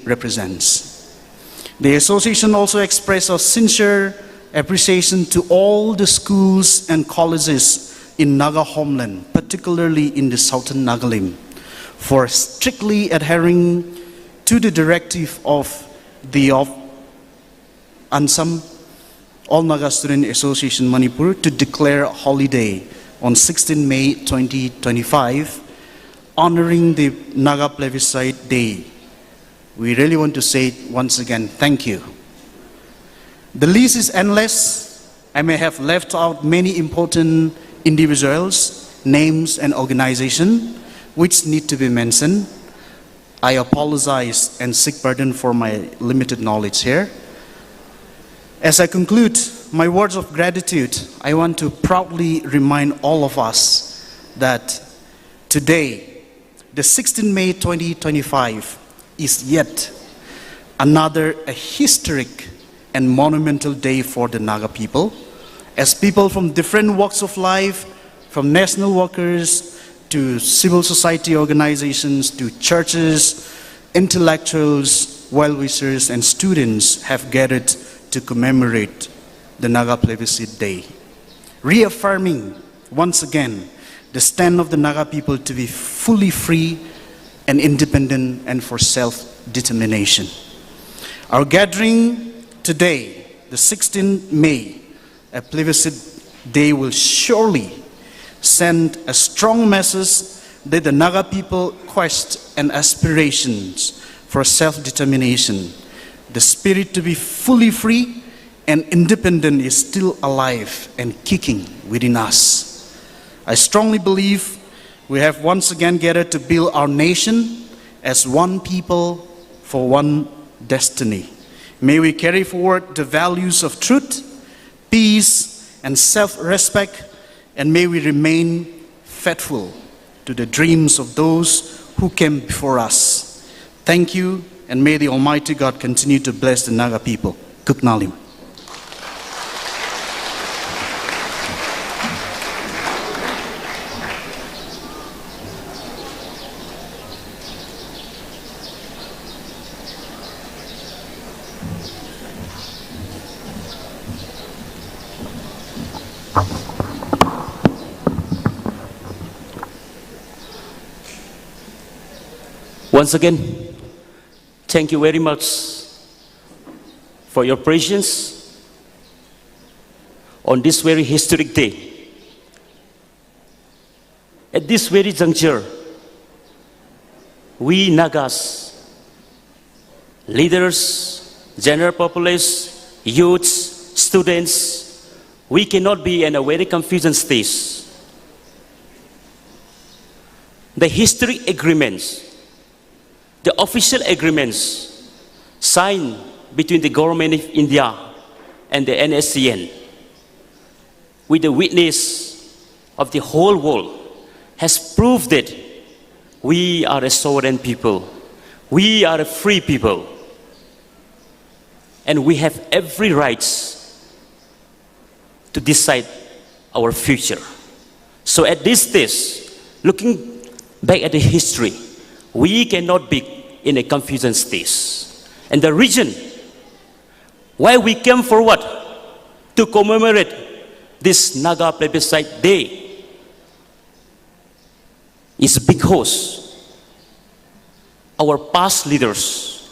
represents. The association also expresses our sincere appreciation to all the schools and colleges in Naga homeland, particularly in the southern Nagalim, for strictly adhering to the directive of the ANSAM, All Naga Student Association Manipur, to declare a holiday on 16 May 2025, honoring the Naga Plebiscite Day. We really want to say once again, thank you. The list is endless. I may have left out many important individuals, names, and organizations which need to be mentioned. I apologize and seek pardon for my limited knowledge here. As I conclude my words of gratitude, I want to proudly remind all of us that today, the 16 May 2025, is yet another historic and monumental day for the Naga people, as people from different walks of life, from national workers to civil society organizations to churches, intellectuals, well-wishers, and students have gathered to commemorate the Naga Plebiscite Day, reaffirming once again the stand of the Naga people to be fully free and independent and for self-determination. Our gathering today, the 16th May, a plebiscite day, will surely send a strong message that the Naga people quest and aspirations for self-determination. The spirit to be fully free and independent is still alive and kicking within us. I strongly believe we have once again gathered to build our nation as one people for one destiny. May we carry forward the values of truth, peace, and self-respect, and may we remain faithful to the dreams of those who came before us. Thank you, and may the Almighty God continue to bless the Naga people. Kuknalim. Once again, thank you very much for your presence on this very historic day. At this very juncture, we Nagas, leaders, general populace, youths, students, we cannot be in a very confusing stage. The historic agreements, the official agreements signed between the government of India and the NSCN, with the witness of the whole world, has proved that we are a sovereign people, we are a free people, and we have every right to decide our future. So at this stage, looking back at the history, we cannot be in a confusion stage. And the reason why we came forward to commemorate this Naga Plebiscite Day is because our past leaders,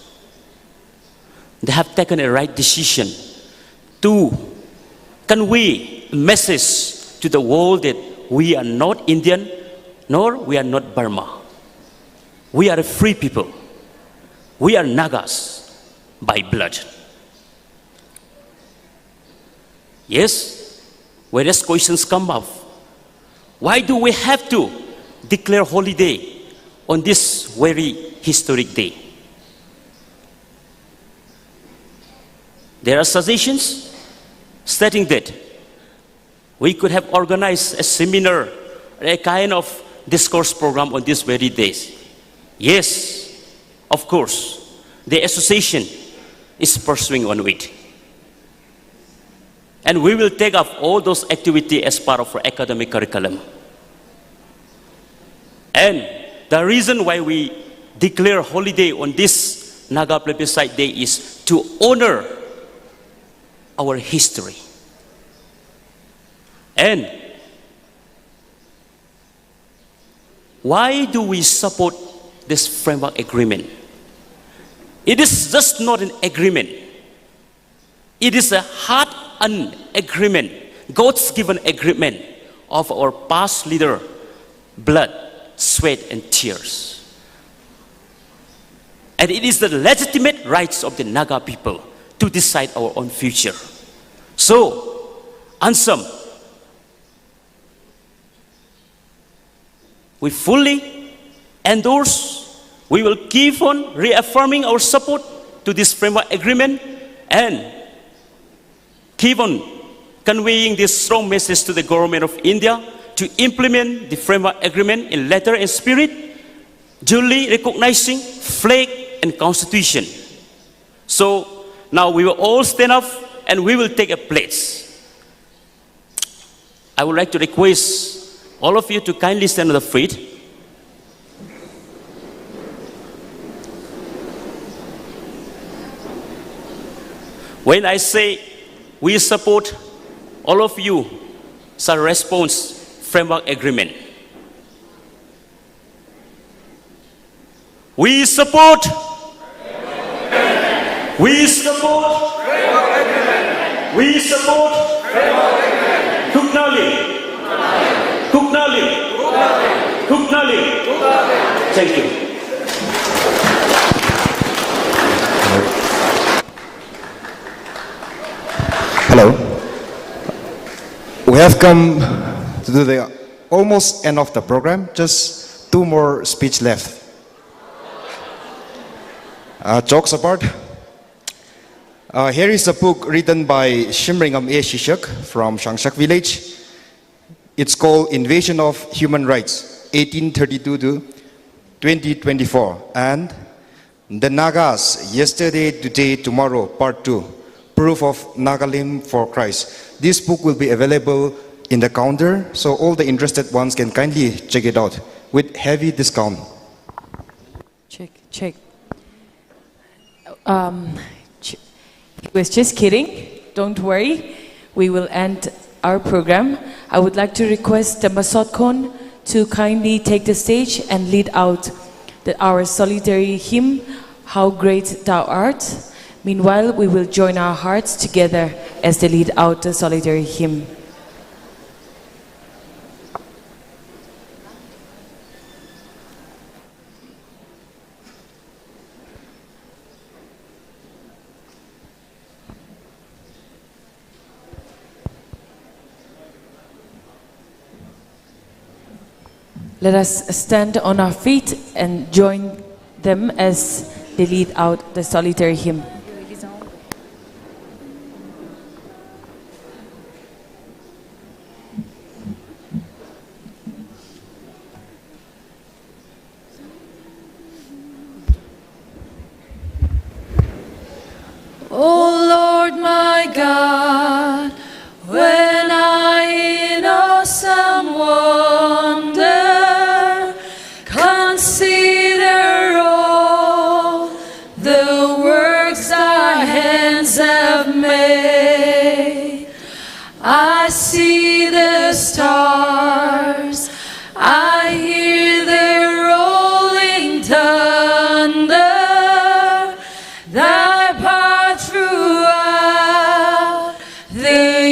they have taken a right decision to convey a message to the world that we are not Indian, nor we are not Burma. We are a free people. We are Nagas by blood. Yes, various questions come up. Why do we have to declare holiday on this very historic day? There are suggestions stating that we could have organized a seminar, a kind of discourse program on this very day. Yes, of course, the association is pursuing on it. And we will take up all those activities as part of our academic curriculum. And the reason why we declare holiday on this Naga Plebiscite Day is to honor our history. And why do we support this framework agreement? It is just not an agreement. It is a hard-earned agreement, God's given agreement of our past leader, blood, sweat, and tears. And it is the legitimate rights of the Naga people to decide our own future. So, Ansam, we fully endorse, we will keep on reaffirming our support to this framework agreement and keep on conveying this strong message to the government of India to implement the framework agreement in letter and spirit, duly recognizing flag and constitution. So now we will all stand up and we will take a pledge. I would like to request all of you to kindly stand on the feet. When I say we support all of you, shall response framework agreement. We support. We support. We support. Ukhrul. Ukhrul. Ukhrul. Thank you. Hello. We have come to the almost end of the program. Just 2 more speech left. Jokes apart. Here is a book written by Shimringam A. Shishak from Shangshak village. It's called Invasion of Human Rights, 1832 to 2024. And The Nagas, Yesterday, Today, Tomorrow, Part 2. Proof of Nagalim for Christ. This book will be available in the counter, so all the interested ones can kindly check it out with heavy discount. Check. He was just kidding. Don't worry. We will end our program. I would like to request the Masotkon to kindly take the stage and lead out our solitary hymn, How Great Thou Art. Meanwhile, we will join our hearts together as they lead out the solitary hymn. Let us stand on our feet and join them as they lead out the solitary hymn. O Lord my God, when I in awesome wonder consider all the works thy hands have made, I see the stars, I hear the rolling thunder, thy power throughout the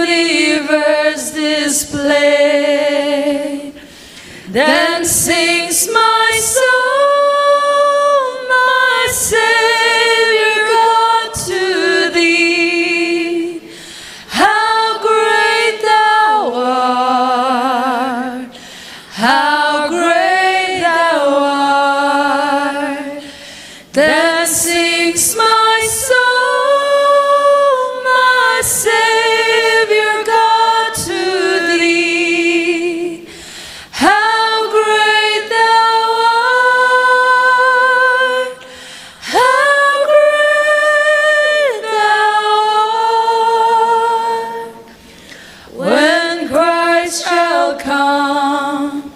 universe displayed. Then sings my soul, my Savior God, to thee. How great thou art, how great thou art. Then sings my soul, my Savior God, to thee. How great thou art, how great thou art. When Christ shall come,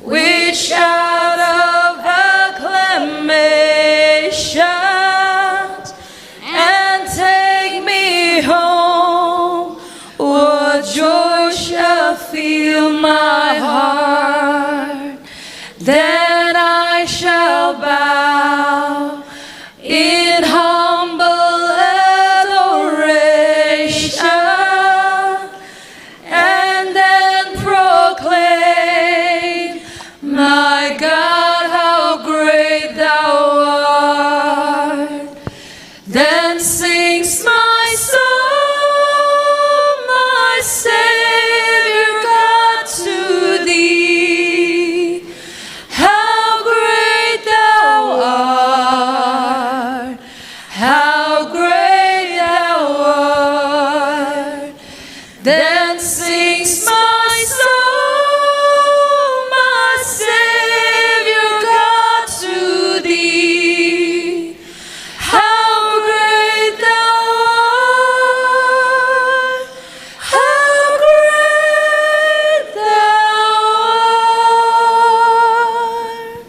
with shout of acclamation, my heart, then I shall bow in humble adoration, and then proclaim, my God, how great thou art. Then sings my soul, my Savior God, to thee. How great thou art, how great thou art. Then sings my soul, my Savior God, to thee. How great thou art, how great thou art.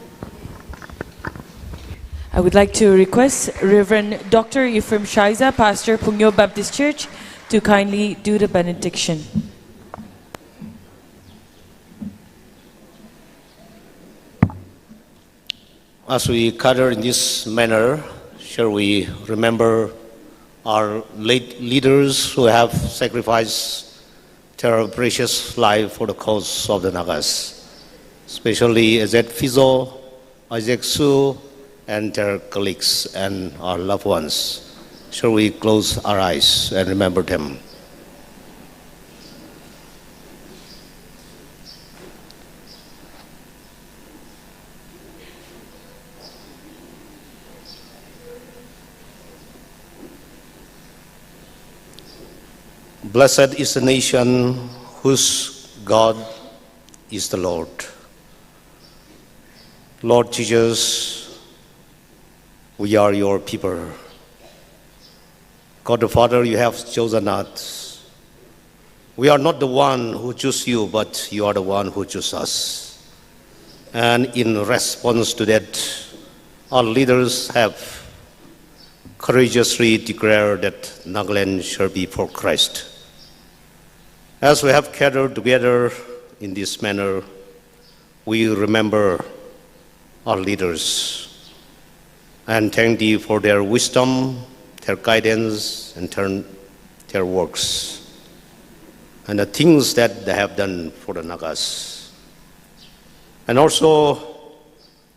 I would like to request Reverend Dr. Ephraim Shaiza, Pastor, Pungyo Baptist Church, to kindly do the benediction. As we gather in this manner, shall we remember our late leaders who have sacrificed their precious life for the cause of the Nagas, especially Azet Fizo, Isaac Su, and their colleagues and our loved ones. Shall we close our eyes and remember them? Blessed is the nation whose God is the Lord. Lord Jesus, we are your people. God the Father, you have chosen us. We are not the one who choose you, but you are the one who choose us. And in response to that, our leaders have courageously declared that Nagaland shall be for Christ. As we have gathered together in this manner, we remember our leaders and thank thee for their wisdom, their guidance, and their works, and the things that they have done for the Nagas. And also,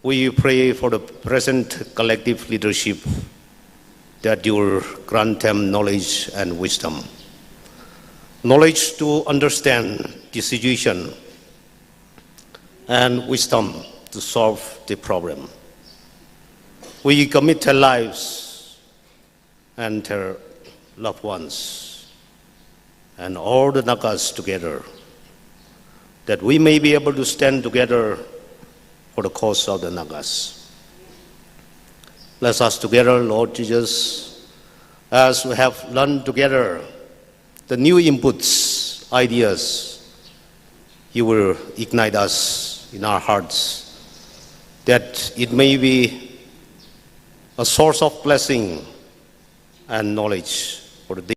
we pray for the present collective leadership that you will grant them knowledge and wisdom. Knowledge to understand the situation and wisdom to solve the problem. We commit their lives and their loved ones and all the Nagas together, that we may be able to stand together for the cause of the Nagas. Bless us together, Lord Jesus, as we have learned together the new inputs, ideas. You will ignite us in our hearts, that it may be a source of blessing and knowledge for the days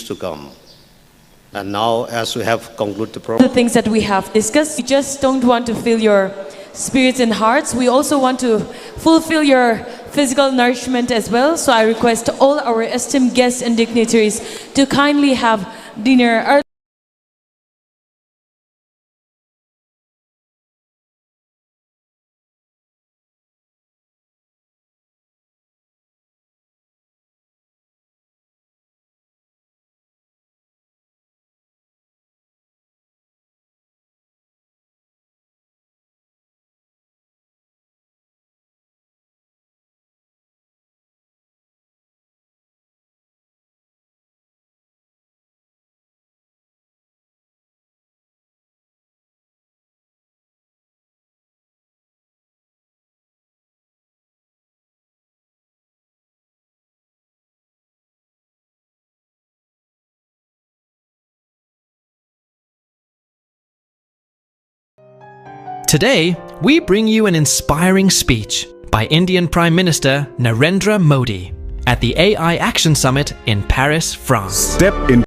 to come. And now, as we have concluded the The program, things that we have discussed, we just don't want to fill your spirits and hearts. We also want to fulfill your physical nourishment as well. So I request all our esteemed guests and dignitaries to kindly have dinner Today, we bring you an inspiring speech by Indian Prime Minister Narendra Modi at the AI Action Summit in Paris, France. Step into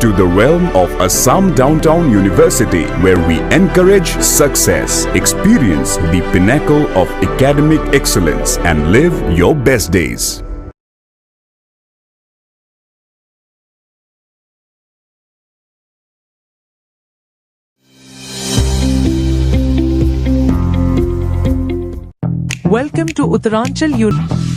the realm of Assam Downtown University, where we encourage success, experience the pinnacle of academic excellence, and live your best days. Welcome to Uttaranchal University.